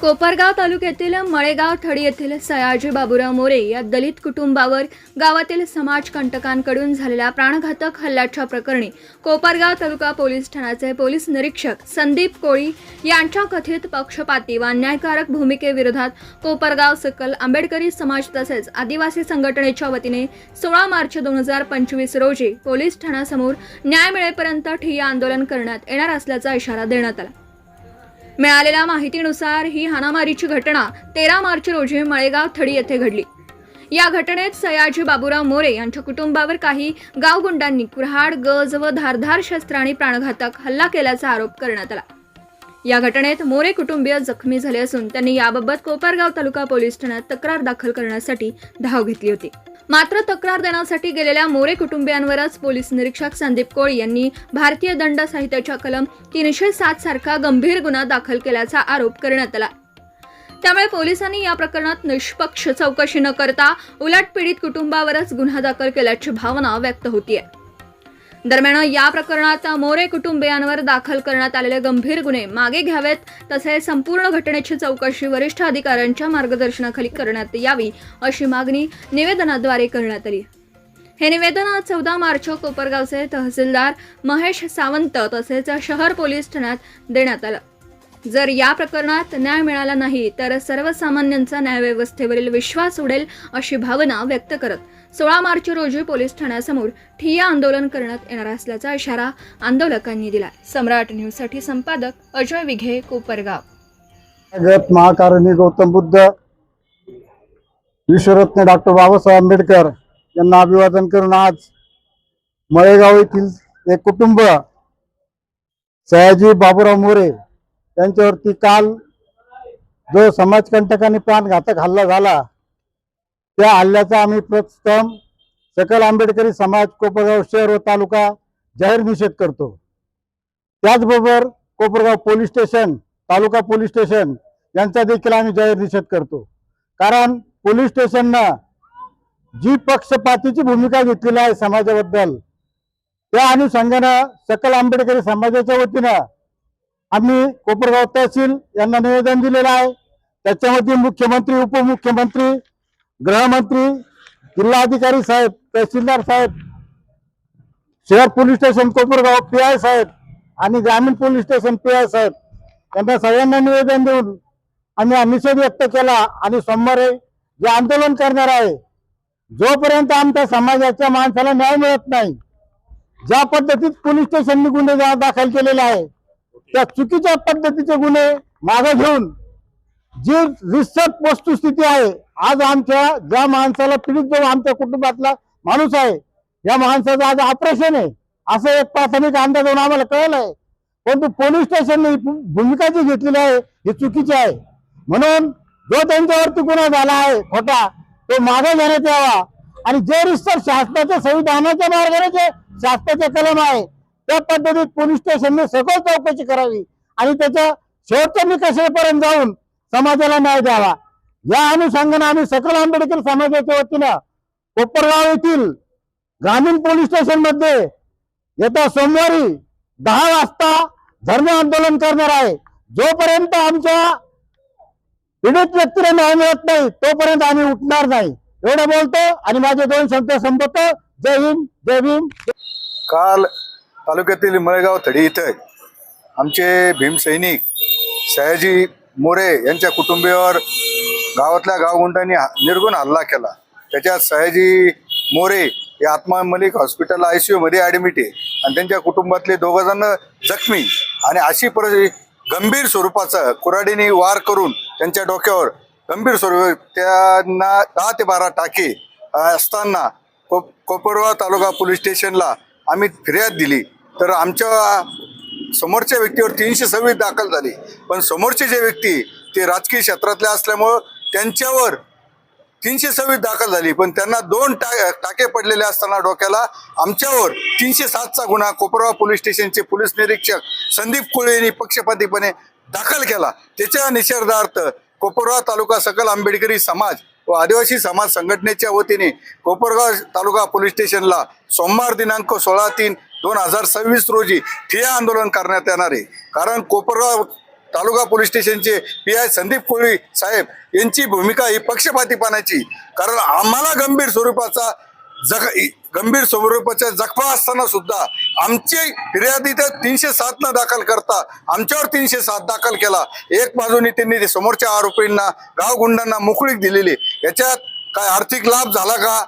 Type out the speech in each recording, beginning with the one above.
कोपरगाव तालुक्यातील मळेगाव थडी येथील सयाजी बाबूराव मोरे या दलित कुटुंबावर गावातील समाजकंटकांकडून झालेल्या प्राणघातक हल्ल्याच्या प्रकरणी कोपरगाव तालुका पोलीस ठाण्याचे पोलीस निरीक्षक संदीप कोळी यांच्या कथित पक्षपाती व अन्यायकारक भूमिकेविरोधात कोपरगाव सकल आंबेडकरी समाज तसेच आदिवासी संघटनेच्या वतीने 16 मार्च 2025 रोजी पोलीस ठाण्यासमोर न्याय मिळेपर्यंत ठिय्या आंदोलन करण्यात येणार असल्याचा इशारा देण्यात आला। मिळालेल्या माहितीनुसार ही हाणामारीची घटना 13 मार्च रोजी मळेगाव थडी येथे घडली। या घटनेत सयाजी बाबूराव मोरे यांच्या कुटुंबावर काही गावगुंडांनी कुऱ्हाड, गज व धारधार शस्त्रांनी प्राणघातक हल्ला केल्याचा आरोप करण्यात आला। या घटनेत मोरे कुटुंबीय जखमी झाले असून त्यांनी याबाबत कोपरगाव तालुका पोलीस ठाण्यात तक्रार दाखल करण्यासाठी धाव घेतली होती। मात्र तक्रार देण्यासाठी गेलेल्या मोरे कुटुंबियांवरच पोलीस निरीक्षक संदीप कोळी यांनी भारतीय दंड संहितेच्या कलम 307 सारखा गंभीर गुन्हा दाखल केल्याचा आरोप करण्यात आला। त्यामुळे पोलिसांनी या प्रकरणात निष्पक्ष चौकशी न करता उलट पीडित कुटुंबावरच गुन्हा दाखल केल्याची भावना व्यक्त होतीये। दरम्यान या प्रकरणात मोरे कुटुंबियांवर दाखल करण्यात आलेले गंभीर गुन्हे मागे घ्यावेत, तसेच संपूर्ण घटनेची चौकशी वरिष्ठ अधिकाऱ्यांच्या मार्गदर्शनाखाली करण्यात यावी अशी मागणी निवेदनाद्वारे करण्यात आली। हे निवेदन 14 मार्च कोपरगावचे तहसीलदार महेश सावंत तसेच शहर पोलीस ठाण्यात देण्यात आलं। जर या प्रकरणात न्याय मिळाला नाही तर सर्वसामान्यांचा न्यायव्यवस्थेवरील विश्वास उडेल अशी भावना व्यक्त करत 16 मार्च रोजी पोलीस ठाण्यासमोर ठिय्या आंदोलन करण्यात येणार असल्याचा इशारा आंदोलकांनी दिला। सम्राट न्यूजसाठी संपादक अजय विघे, कोपरगाव। महाकारणी गौतम बुद्ध, विश्वरत्न डॉक्टर बाबासाहेब आंबेडकर यांना अभिवादन करून आज मळेगाव येथील एक कुटुंब सयाजी बाबूराव मोरे त्यांच्यावरती काल जो समाजकंटकांनी प्राणघातक हल्ला झाला, त्या हल्ल्याचा आम्ही प्रथम सकल आंबेडकरी समाज कोपरगाव शहर व तालुका जाहीर निषेध करतो। त्याचबरोबर कोपरगाव पोलीस स्टेशन, तालुका पोलीस स्टेशन यांचा देखील आम्ही जाहीर निषेध करतो। कारण पोलीस स्टेशननं जी पक्षपातीची भूमिका घेतलेली आहे समाजाबद्दल, त्या अनुषंगानं सकल आंबेडकरी समाजाच्या वतीनं आम्ही कोपरगाव तहसील यांना निवेदन दिलेलं आहे। त्याच्यामध्ये मुख्यमंत्री, उपमुख्यमंत्री, गृहमंत्री, जिल्हाधिकारी साहेब, तहसीलदार साहेब, शहर पोलीस स्टेशन कोपरगाव PI साहेब आणि ग्रामीण पोलीस स्टेशन PI साहेब यांना सगळ्यांना निवेदन देऊन आम्ही निषेध व्यक्त केला आणि सोमवारी जे आंदोलन करणार आहे, जोपर्यंत आमच्या समाजाच्या माणसाला न्याय मिळत नाही, ज्या पद्धतीत पोलीस स्टेशनने गुन्हे दाखल केलेले आहे त्या चुकीच्या पद्धतीचे गुन्हे मागे घेऊन जी रिसर्च वस्तुस्थिती आहे, आज आमच्या ज्या माणसाला पीडित जो आमच्या कुटुंबातला माणूस आहे, या माणसाचं आज ऑपरेशन आहे असं एक प्राथमिक अंदाज आम्हाला कळलंय। परंतु पोलीस स्टेशनने भूमिका जी घेतलेली आहे ही चुकीची आहे। म्हणून जो त्यांच्यावरती गुन्हा झाला आहे खोटा, तो मागे घेण्यात यावा आणि जे रिसर्च शासनाच्या संविधानाच्या मार्गाने जे शासनाचे कलम आहे त्या पद्धतीत पोलीस स्टेशनने सखोल चौकशी करावी आणि त्याच्या शेवटच्या निकषापर्यंत जाऊन समाजाला न्याय द्यावा। या अनुषंगाने आम्ही सकल आंबेडकर समाजाच्या वतीनं कोपरगाव येथील ग्रामीण पोलीस स्टेशन मध्ये येत्या सोमवारी 10 वाजता धरणे आंदोलन करणार आहे। जोपर्यंत आमच्या पीडित व्यक्तीला न्याय मिळत नाही तोपर्यंत आम्ही उठणार नाही, एवढं बोलतो आणि माझे 2 शब्द संपवतो। जय हिंद, जय भीम। काल तालुक्यातील मळेगाव थडी इथे आमचे भीमसैनिक सयाजी मोरे यांच्या कुटुंबियावर गावातल्या गावगुंडांनी निर्गुण हल्ला केला। त्याच्यात सयाजी मोरे हे आत्मा मलिक हॉस्पिटल ICU मध्ये ॲडमिट आहे आणि त्यांच्या कुटुंबातले 2 जण जखमी आणि अशी गंभीर स्वरूपाचा कुऱ्हाडीने वार करून त्यांच्या डोक्यावर गंभीर स्वरूप त्यांना 10 ते 12 टाके असताना कोपरगाव तालुका पोलीस स्टेशनला आम्ही फिर्याद दिली, तर आमच्या समोरच्या व्यक्तीवर 326 दाखल झाली। पण समोरचे जे व्यक्ती ते राजकीय क्षेत्रातले असल्यामुळं त्यांच्यावर 326 दाखल झाली, पण त्यांना 2 टाके पडलेले असताना डोक्याला आमच्यावर 307चा गुन्हा कोपरगाव पोलीस स्टेशनचे पोलीस निरीक्षक संदीप कोळे यांनी पक्षपातीपणे दाखल केला। त्याच्या निषेधार्थ कोपरगाव तालुका सकल आंबेडकरी समाज व आदिवासी समाज संघटनेच्या वतीने कोपरगाव तालुका पोलीस स्टेशनला सोमवार दिनांक 16/3/2026 रोजी ठिय्या आंदोलन करण्यात येणार आहे। कारण कोपरगाव तालुका पोलीस स्टेशनचे PI संदीप कोळी साहेब यांची भूमिका ही पक्षपातीपणाची, कारण आम्हाला गंभीर स्वरूपाच्या जखमा असताना सुद्धा आमची फिर्यादी तर 307 दाखल करता आमच्यावर 307 दाखल केला. एक बाजूने त्यांनी ते समोरच्या आरोपींना गावगुंडांना मोकळीक दिलेली. याच्यात काय आर्थिक लाभ झाला का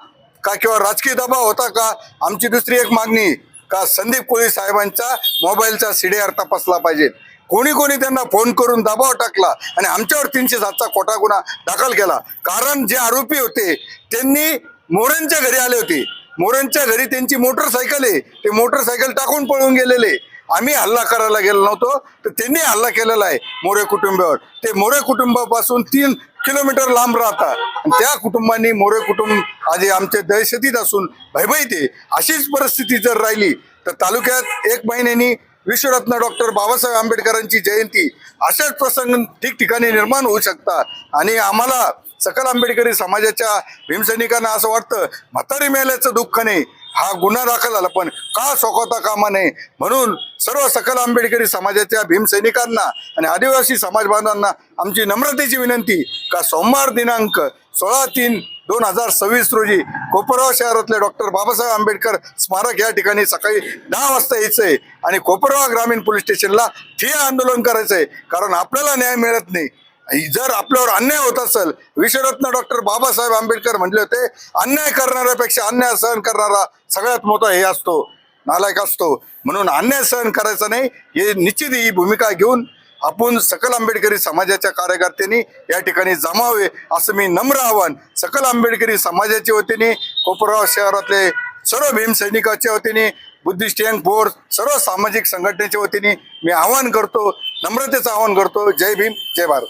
किंवा राजकीय दबाव होता का? आमची दुसरी एक मागणी का संदीप कोळी साहेबांचा मोबाईलचा CDR तपासला पाहिजे. कोणी त्यांना फोन करून दबाव टाकला आणि आमच्यावर 307चा खोटा गुन्हा दाखल केला. कारण जे आरोपी होते त्यांनी मोरेंच्या घरी आले होते. मोरेंच्या घरी त्यांची मोटरसायकल आहे, ते मोटरसायकल टाकून पळून गेलेले. आम्ही हल्ला करायला गेलो नव्हतो, तर त्यांनी हल्ला केलेला आहे मोरे कुटुंबावर. ते मोरे कुटुंबापासून 3 किलोमीटर लांब राहतात. त्या कुटुंबांनी मोरे कुटुंब आधी आमचे दहशतीत असून भयभीत आहे. अशीच परिस्थिती जर राहिली तर तालुक्यात 1 महिन्यानी विश्वरत्न डॉक्टर बाबासाहेब आंबेडकरांची जयंती अशाच प्रसंग ठिकठिकाणी निर्माण होऊ शकतात. आणि आम्हाला सकल आंबेडकरी समाजाच्या भीमसैनिकांना असं वाटतं म्हातारी मेल्याचं दुःख नाही, हा गुन्हा दाखल झाला पण का सोकवता कामा नये. म्हणून सर्व सकल आंबेडकरी समाजाच्या भीमसैनिकांना आणि आदिवासी समाज बांधवांना आमची नम्रतेची विनंती का सोमवार दिनांक 16/3/2026 रोजी कोपरगाव शहरातले डॉक्टर बाबासाहेब आंबेडकर स्मारक या ठिकाणी सकाळी 10 वाजता यायचंय आणि कोपरगाव ग्रामीण पोलीस स्टेशनला ठिय्या आंदोलन करायचंय. कारण आपल्याला न्याय मिळत नाही. जर आपल्यावर अन्याय होत असेल, विश्वरत्न डॉक्टर बाबासाहेब आंबेडकर म्हटले होते, अन्याय करणाऱ्यापेक्षा अन्याय सहन करणारा सगळ्यात मोठा हे असतो, नालायक असतो. म्हणून अन्याय सहन करायचा नाही, हे निश्चित ही भूमिका घेऊन आपण सकल आंबेडकरी समाजाच्या कार्यकर्त्यांनी या ठिकाणी जमावे असं मी नम्र आवाहन सकल आंबेडकरी समाजाच्या वतीने, कोपरगाव शहरातले सर्व भीमसैनिकाच्या वतीने, बुद्धिस्ट यंग फोर्स, सर्व सामाजिक संघटनेच्या वतीने मी आवाहन करतो, नम्रतेचं आवाहन करतो. जय भीम, जय भारत.